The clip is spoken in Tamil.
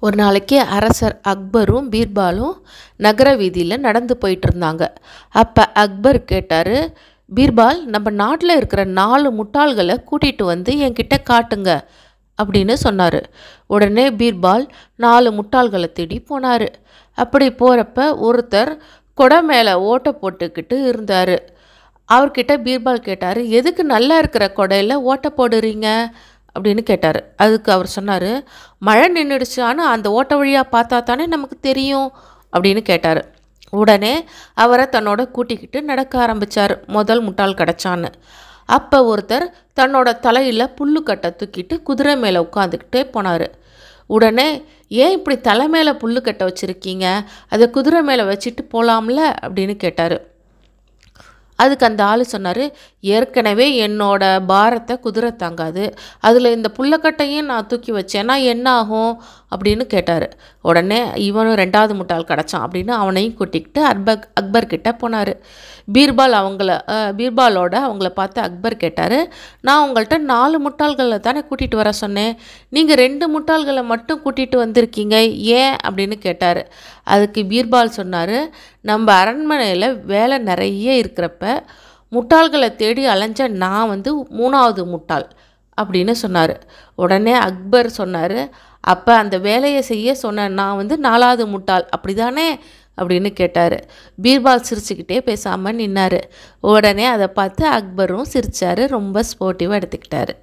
ஒரு நாளைக்கு அரசர் அக்பரும் பீர்பாலும் நகர வீதியில் நடந்து போயிட்டு இருந்தாங்க. அப்போ அக்பர் கேட்டார், பீர்பால், நம்ம நாட்டில் இருக்கிற 4 முட்டாள்களை கூட்டிகிட்டு வந்து என்கிட்ட காட்டுங்க அப்படின்னு சொன்னார். உடனே பீர்பால் 4 முட்டாள்களை தேடி போனார். அப்படி போகிறப்ப ஒருத்தர் கொடை மேலே ஓட்டை போட்டுக்கிட்டு இருந்தார். அவர்கிட்ட பீர்பால் கேட்டார், எதுக்கு நல்லா இருக்கிற கொடையில் ஓட்டை போடுறீங்க அப்படின்னு கேட்டார். அதுக்கு அவர் சொன்னார், மழை நின்றுடுச்சான்னு அந்த ஓட்டை வழியாக பார்த்தா தானே நமக்கு தெரியும் அப்படின்னு கேட்டார். உடனே அவரை தன்னோட கூட்டிக்கிட்டு நடக்க ஆரம்பித்தார், முதல் முட்டாள் கிடச்சான்னு. அப்போ ஒருத்தர் தன்னோட தலையில் புல்லுக்கட்டை தூக்கிட்டு குதிரை மேலே உட்காந்துக்கிட்டே போனார். உடனே, ஏன் இப்படி தலை மேலே புல்லுக்கட்டை வச்சுருக்கீங்க, அதை குதிரை மேலே வச்சுட்டு போகலாம்ல அப்படின்னு கேட்டார். அதுக்கு அந்த ஆள் சொன்னார், ஏற்கனவே என்னோட பாரத்தை குதிரை தாங்காது, அதில் இந்த புல்லக்கட்டையும் நான் தூக்கி வச்சேன்னா என்ன ஆகும் அப்படின்னு கேட்டார். உடனே இவனும் 2வது முட்டாள் கிடச்சான் அப்படின்னு அவனையும் கூட்டிக்கிட்டு அக்பர் கிட்ட போனார். பீர்பாலோட அவங்கள பார்த்து அக்பர் கேட்டார், நான் உங்கள்கிட்ட 4 முட்டாள்களை தானே கூட்டிகிட்டு வர சொன்னேன், நீங்கள் 2 முட்டாள்களை மட்டும் கூட்டிகிட்டு வந்திருக்கீங்க, ஏன் அப்படின்னு கேட்டார். அதுக்கு பீர்பால் சொன்னார், நம்ம அரண்மனையில் வேலை நிறைய இருக்கிறப்ப முட்டாள்களை தேடி அலைஞ்ச நான் 3வது முட்டாள் அப்படின்னு சொன்னார். உடனே அக்பர் சொன்னார், அப்போ அந்த வேலையை செய்ய சொன்ன நான் 4வது முட்டாள் அப்படி தானே அப்படின்னு கேட்டார். பீர்பால் சிரிச்சுக்கிட்டே பேசாமல் நின்னார். உடனே அதை பார்த்து அக்பரும் சிரித்தார், ரொம்ப ஸ்போர்ட்டிவாக எடுத்துக்கிட்டாரு.